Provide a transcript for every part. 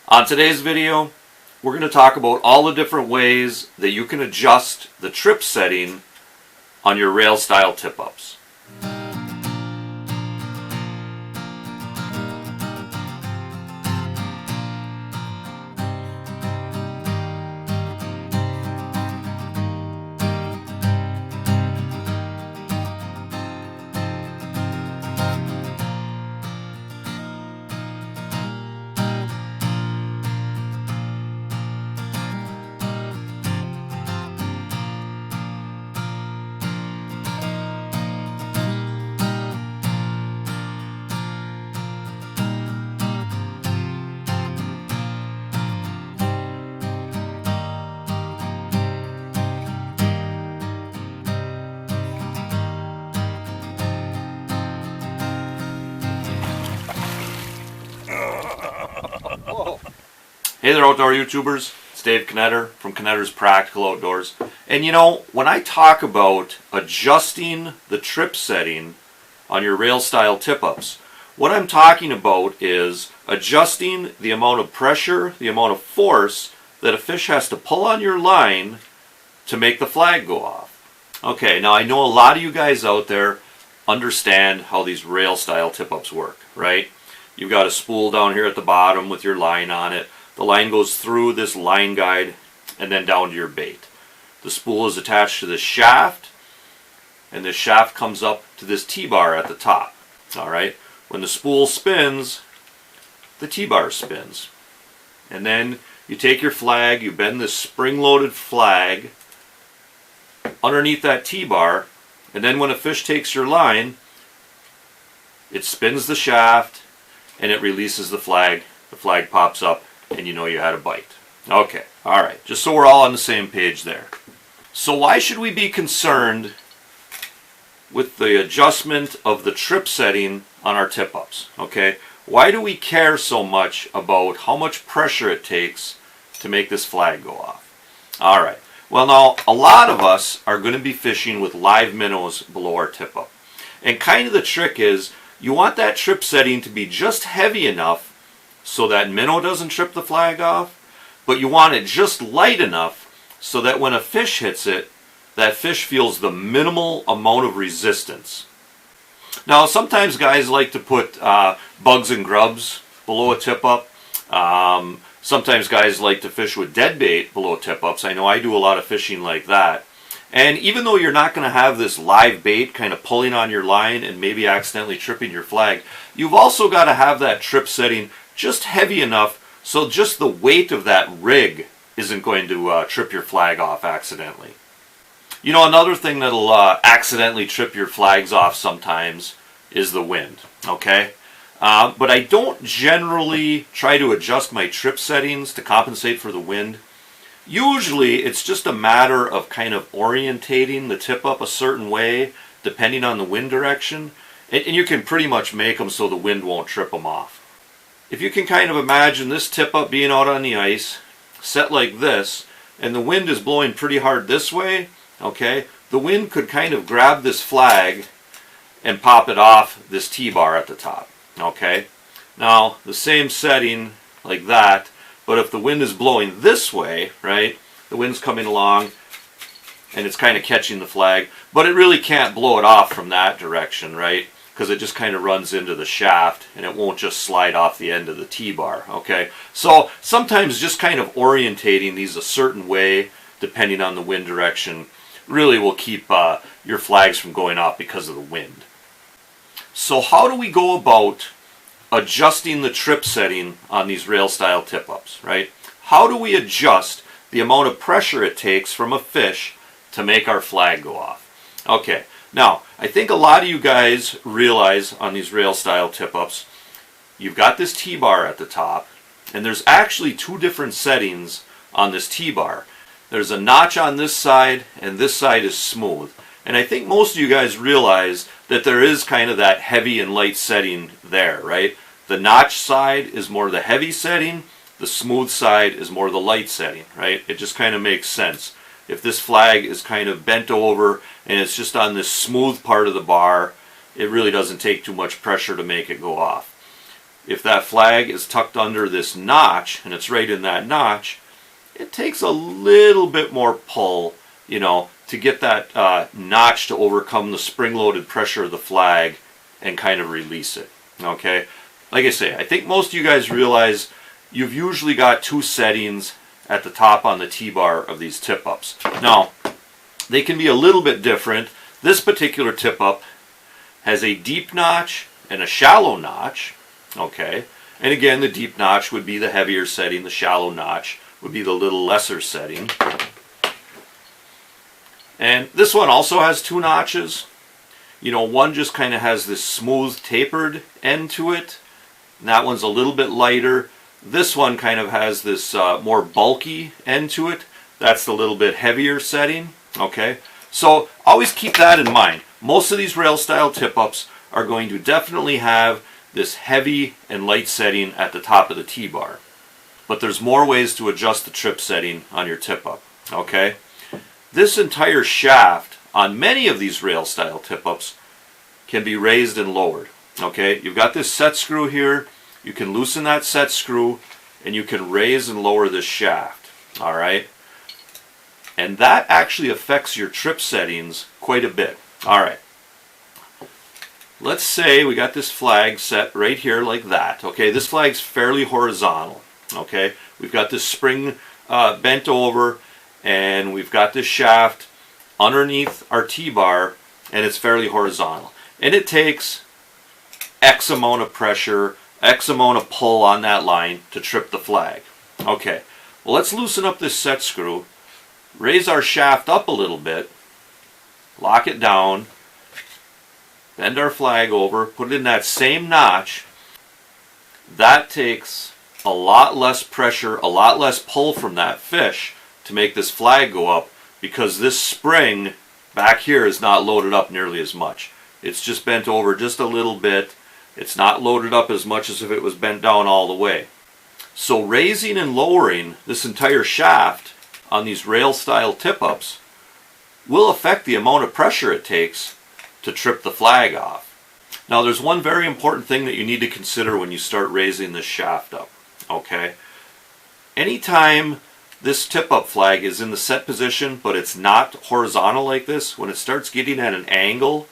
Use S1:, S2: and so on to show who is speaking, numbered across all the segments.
S1: On today's video, we're going to talk about all the different ways that you can adjust the trip setting on your rail style tip-ups. Hey there, outdoor YouTubers. It's Dave Knetter from Knetter's Practical Outdoors. And you know, when I talk about adjusting the trip setting on your rail style tip-ups, what I'm talking about is adjusting the amount of pressure, the amount of force that a fish has to pull on your line to make the flag go off. Okay, now I know a lot of you guys out there understand how these rail style tip-ups work, right? You've got a spool down here at the bottom with your line on it. The line goes through this line guide and then down to your bait. The spool is attached to this shaft, and this shaft comes up to this T-bar at the top. Alright, when the spool spins, the T-bar spins. And then you take your flag, you bend this spring-loaded flag underneath that T-bar, and then when a fish takes your line, it spins the shaft and it releases the flag. The flag pops up and you know you had a bite. Okay, alright, just so we're all on the same page there. So why should we be concerned with the adjustment of the trip setting on our tip-ups? Okay, why do we care so much about how much pressure it takes to make this flag go off? Alright, well now a lot of us are going to be fishing with live minnows below our tip-up. And kind of the trick is you want that trip setting to be just heavy enough so that minnow doesn't trip the flag off, but you want it just light enough so that when a fish hits it, that fish feels the minimal amount of resistance. Now sometimes guys like to put bugs and grubs below a tip-up. Sometimes guys like to fish with dead bait below tip-ups. I know I do a lot of fishing like that. And even though you're not going to have this live bait kind of pulling on your line and maybe accidentally tripping your flag, you've also got to have that trip setting just heavy enough so just the weight of that rig isn't going to trip your flag off accidentally. You know, another thing that'll accidentally trip your flags off sometimes is the wind, okay? But I don't generally try to adjust my trip settings to compensate for the wind. Usually it's just a matter of kind of orientating the tip up a certain way depending on the wind direction, and you can pretty much make them so the wind won't trip them off. If you can kind of imagine this tip up being out on the ice, set like this, and the wind is blowing pretty hard this way, okay, the wind could kind of grab this flag and pop it off this T-bar at the top, okay. Now the same setting like that, but if the wind is blowing this way, right, the wind's coming along and it's kind of catching the flag, but it really can't blow it off from that direction, right, because it just kind of runs into the shaft and it won't just slide off the end of the T-bar, okay. So sometimes just kind of orientating these a certain way depending on the wind direction really will keep your flags from going off because of the wind. So how do we go about adjusting the trip setting on these rail style tip-ups, right? How do we adjust the amount of pressure it takes from a fish to make our flag go off? Okay, now I think a lot of you guys realize on these rail style tip-ups, you've got this T-bar at the top, and there's actually two different settings on this T-bar. There's a notch on this side, and this side is smooth. And I think most of you guys realize that there is kind of that heavy and light setting there, right? The notch side is more the heavy setting, the smooth side is more the light setting, right? It just kind of makes sense. If this flag is kind of bent over and it's just on this smooth part of the bar, it really doesn't take too much pressure to make it go off. if that flag is tucked under this notch and it's right in that notch, it takes a little bit more pull, you know, to get that notch to overcome the spring-loaded pressure of the flag and kind of release it. Okay, like I say, I think most of you guys realize you've usually got two settings at the top on the T-bar of these tip-ups. Now, they can be a little bit different. This particular tip-up has a deep notch and a shallow notch. Okay, and again, the deep notch would be the heavier setting, the shallow notch would be the little lesser setting. And this one also has two notches. You know, one just kind of has this smooth tapered end to it, and that one's a little bit lighter. This one kind of has this more bulky end to it. That's the little bit heavier setting. Okay, so always keep that in mind. Most of these rail style tip-ups are going to definitely have this heavy and light setting at the top of the T-bar. But there's more ways to adjust the trip setting on your tip-up. Okay, this entire shaft on many of these rail style tip-ups can be raised and lowered. Okay, you've got this set screw here. You can loosen that set screw and you can raise and lower this shaft. All right, and that actually affects your trip settings quite a bit. All right, let's say we got this flag set right here like that. Okay, this flag's fairly horizontal. Okay, we've got this spring bent over, and we've got this shaft underneath our T-bar, and it's fairly horizontal. And it takes X amount of pressure, X amount of pull on that line to trip the flag. Okay, well, let's loosen up this set screw, raise our shaft up a little bit, lock it down, bend our flag over, put it in that same notch. That takes a lot less pressure, a lot less pull from that fish to make this flag go up, because this spring back here is not loaded up nearly as much. It's just bent over just a little bit. It's not loaded up as much as if it was bent down all the way. So raising and lowering this entire shaft on these rail style tip-ups will affect the amount of pressure it takes to trip the flag off. Now, there's one very important thing that you need to consider when you start raising this shaft up. Okay, anytime this tip-up flag is in the set position but it's not horizontal like this, when it starts getting at an angle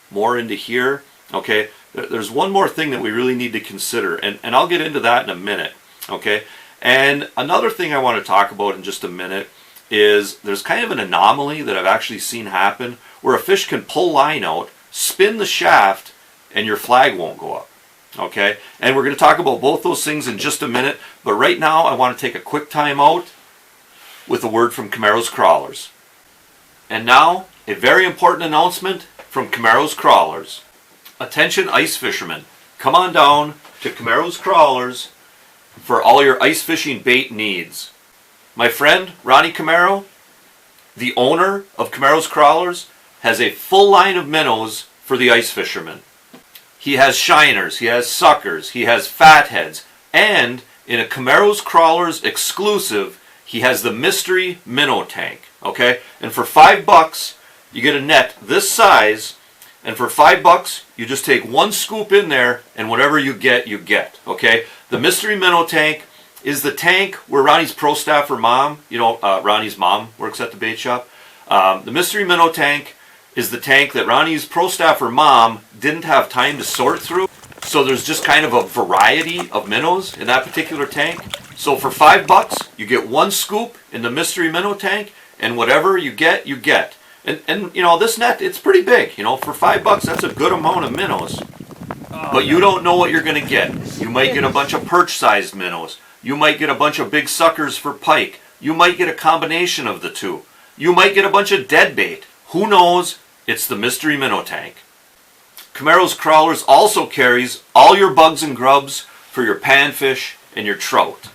S1: more into here, okay, there's one more thing that we really need to consider, and I'll get into that in a minute. Okay, and another thing I want to talk about in just a minute is there's kind of an anomaly that I've actually seen happen where a fish can pull line out, spin the shaft, and your flag won't go up. Okay, and we're going to talk about both those things in just a minute, but right now I want to take a quick time out with a word from Camaro's Crawlers. And now, a very important announcement from Camaro's Crawlers. Attention ice fishermen, come on down to Camaro's Crawlers for all your ice fishing bait needs. My friend, Ronnie Camaro, the owner of Camaro's Crawlers, has a full line of minnows for the ice fishermen. He has shiners, he has suckers, he has fatheads, and in a Camaro's Crawlers exclusive, he has the mystery minnow tank. Okay, and for $5 you get a net this size, and for $5 you just take one scoop in there, and whatever you get, you get. Okay, the mystery minnow tank is the tank where Ronnie's pro staffer mom, you know, Ronnie's mom works at the bait shop. The mystery minnow tank is the tank that Ronnie's pro staffer mom didn't have time to sort through. So there's just kind of a variety of minnows in that particular tank. So for $5, you get one scoop in the mystery minnow tank, and whatever you get, you get. And you know, this net, it's pretty big. You know, for $5, that's a good amount of minnows. But you don't know what you're going to get. You might get a bunch of perch-sized minnows. You might get a bunch of big suckers for pike. You might get a combination of the two. You might get a bunch of dead bait. Who knows? It's the mystery minnow tank. Camaro's Crawlers also carries all your bugs and grubs for your panfish and your trout.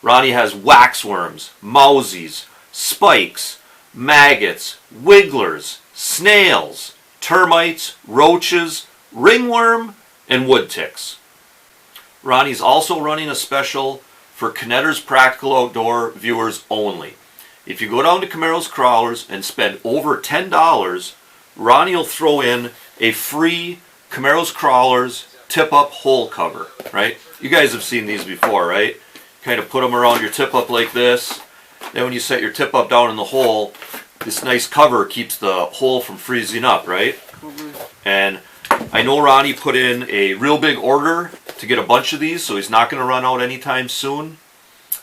S1: Ronnie has waxworms, mousies, spikes, maggots, wigglers, snails, termites, roaches, ringworm, and wood ticks. Ronnie's also running a special for Knetter's Practical Outdoor viewers only. If you go down to Camaro's Crawlers and spend over $10, Ronnie will throw in a free Camaro's Crawlers tip-up hole cover, right? You guys have seen these before, right? Kind of put them around your tip-up like this. Then when you set your tip-up down in the hole, this nice cover keeps the hole from freezing up, right? And I know Ronnie put in a real big order to get a bunch of these, so he's not going to run out anytime soon.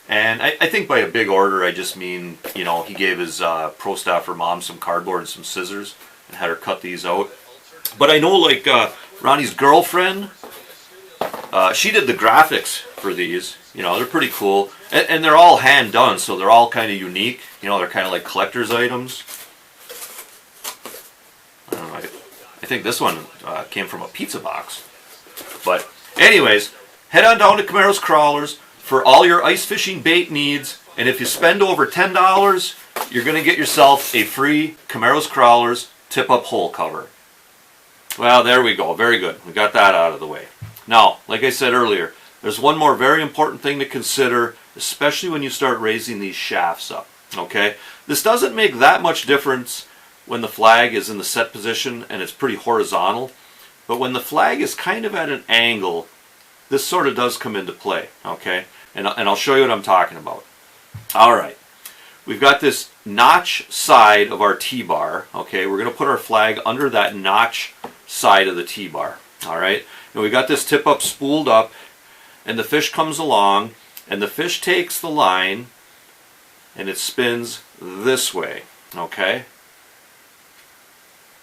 S1: And I think by a big order, I just mean, you know, he gave his pro staffer mom some cardboard and some scissors and had her cut these out. But I know, like, Ronnie's girlfriend, she did the graphics for these. You know, they're pretty cool. And they're all hand done, so they're all kind of unique. You know, they're kind of like collector's items. I don't know, I think this one came from a pizza box. But anyways, head on down to Camaro's Crawlers for all your ice fishing bait needs. And if you spend over $10, you're going to get yourself a free Camaro's Crawlers tip-up hole cover. Well, there we go. Very good. We got that out of the way. Now, like I said earlier, there's one more very important thing to consider, especially when you start raising these shafts up. Okay? This doesn't make that much difference when the flag is in the set position and it's pretty horizontal. But when the flag is kind of at an angle, this sort of does come into play. Okay? And I'll show you what I'm talking about. All right. We've got this notch side of our T-bar. Okay? We're going to put our flag under that notch side of the T-bar. All right? And we got this tip-up spooled up, and the fish comes along, and the fish takes the line, and it spins this way. Okay?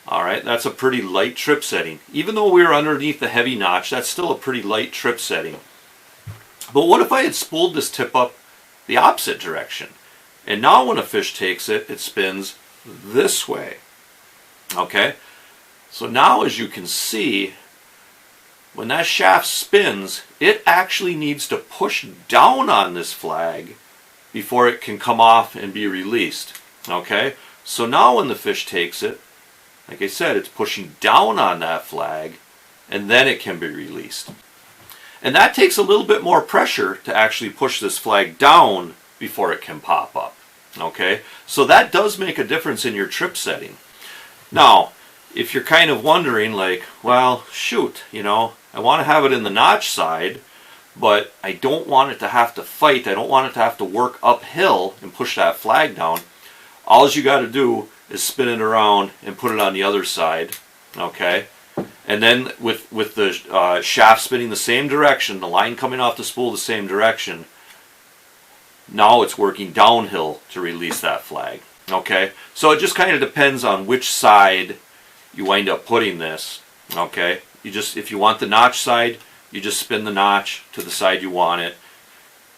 S1: All right, that's a pretty light trip setting. Even though we were underneath the heavy notch, that's still a pretty light trip setting. But what if I had spooled this tip up the opposite direction? And now when a fish takes it, it spins this way. Okay? So now, as you can see, when that shaft spins, it actually needs to push down on this flag before it can come off and be released. Okay? So now when the fish takes it, like I said, it's pushing down on that flag, and then it can be released. And that takes a little bit more pressure to actually push this flag down before it can pop up. Okay? So that does make a difference in your trip setting. Now, if you're kind of wondering, like, well, shoot, you know, I want to have it in the notch side, but I don't want it to have to fight. I don't want it to have to work uphill and push that flag down. All you got to do is spin it around and put it on the other side. Okay? And then with the shaft spinning the same direction, the line coming off the spool the same direction, now it's working downhill to release that flag. Okay? So it just kind of depends on which side you wind up putting this. Okay? If you want the notch side, you just spin the notch to the side you want it.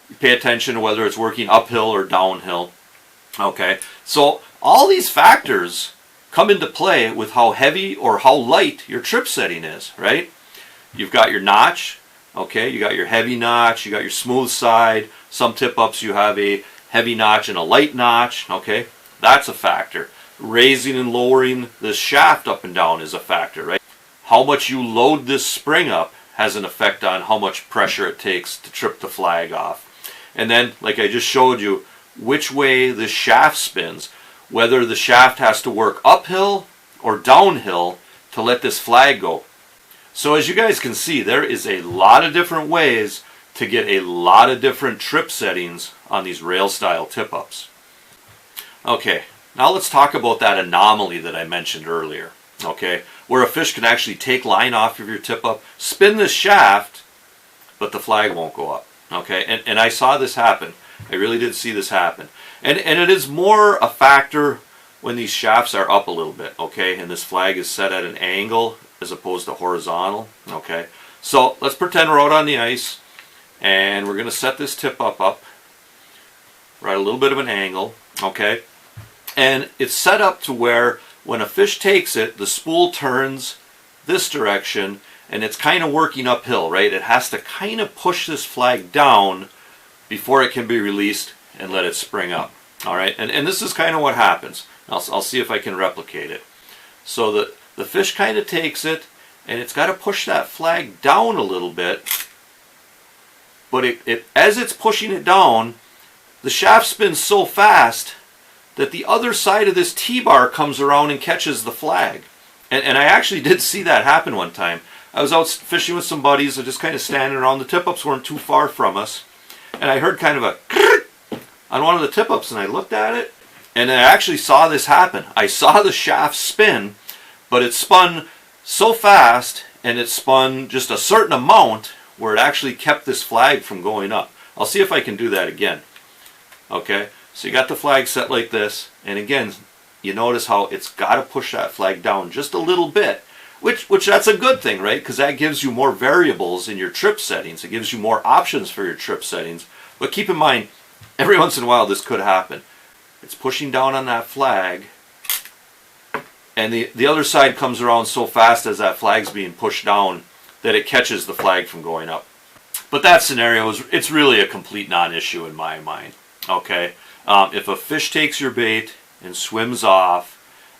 S1: You pay attention to whether it's working uphill or downhill. Okay? So all these factors come into play with how heavy or how light your trip setting is, right? You've got your notch, okay? You got your heavy notch, you got your smooth side. Some tip-ups you have a heavy notch and a light notch, okay? That's a factor. Raising and lowering this shaft up and down is a factor, right? How much you load this spring up has an effect on how much pressure it takes to trip the flag off. And then, like I just showed you, which way the shaft spins, whether the shaft has to work uphill or downhill to let this flag go. So as you guys can see, there is a lot of different ways to get a lot of different trip settings on these rail style tip-ups. Okay, now let's talk about that anomaly that I mentioned earlier. Okay, where a fish can actually take line off of your tip-up, spin this shaft, but the flag won't go up. Okay, and I saw this happen. I really did see this happen. And it is more a factor when these shafts are up a little bit, okay? And this flag is set at an angle as opposed to horizontal, okay? So let's pretend we're out on the ice, and we're going to set this tip up. We're at a little bit of an angle, okay? And it's set up to where when a fish takes it, the spool turns this direction, and it's kind of working uphill, right? It has to kind of push this flag down before it can be released and let it spring up. All right, and this is kind of what happens. I'll see if I can replicate it. So the fish kind of takes it, and it's got to push that flag down a little bit. But as it's pushing it down, the shaft spins so fast that the other side of this T-bar comes around and catches the flag. And I actually did see that happen one time. I was out fishing with some buddies, just kind of standing around. The tip-ups weren't too far from us, and I heard kind of a on one of the tip-ups, and I looked at it, and I actually saw this happen. I saw the shaft spin, but it spun so fast, and it spun just a certain amount where it actually kept this flag from going up. I'll see if I can do that again. Okay, so you got the flag set like this, and again, you notice how it's got to push that flag down just a little bit, which that's a good thing, right? Because that gives you more variables in your trip settings. It gives you more options for your trip settings. But keep in mind, every once in a while this could happen. It's pushing down on that flag, and the other side comes around so fast as that flag's being pushed down that it catches the flag from going up. But that scenario, it's really a complete non-issue in my mind. Okay, if a fish takes your bait and swims off,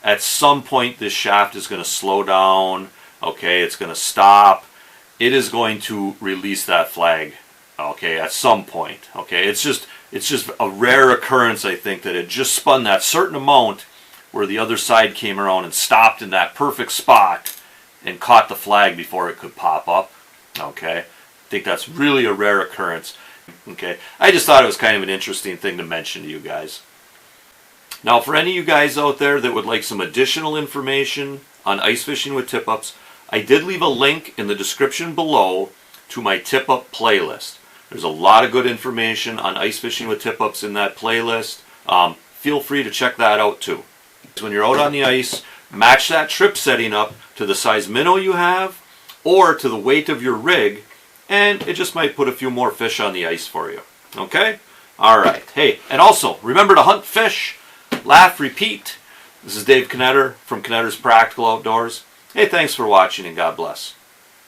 S1: at some point this shaft is going to slow down. Okay, it's going to stop. It is going to release that flag. Okay, at some point. Okay, it's just a rare occurrence, I think, that it just spun that certain amount where the other side came around and stopped in that perfect spot and caught the flag before it could pop up. Okay, I think that's really a rare occurrence. Okay, I just thought it was kind of an interesting thing to mention to you guys. Now, for any of you guys out there that would like some additional information on ice fishing with tip-ups, I did leave a link in the description below to my tip-up playlist. There's a lot of good information on ice fishing with tip-ups in that playlist. Feel free to check that out too. When you're out on the ice, match that trip setting up to the size minnow you have or to the weight of your rig, and it just might put a few more fish on the ice for you. Okay? Alright. Hey, and also, remember to hunt fish, laugh, repeat. This is Dave Knetter from Knetter's Practical Outdoors. Hey, thanks for watching and God bless.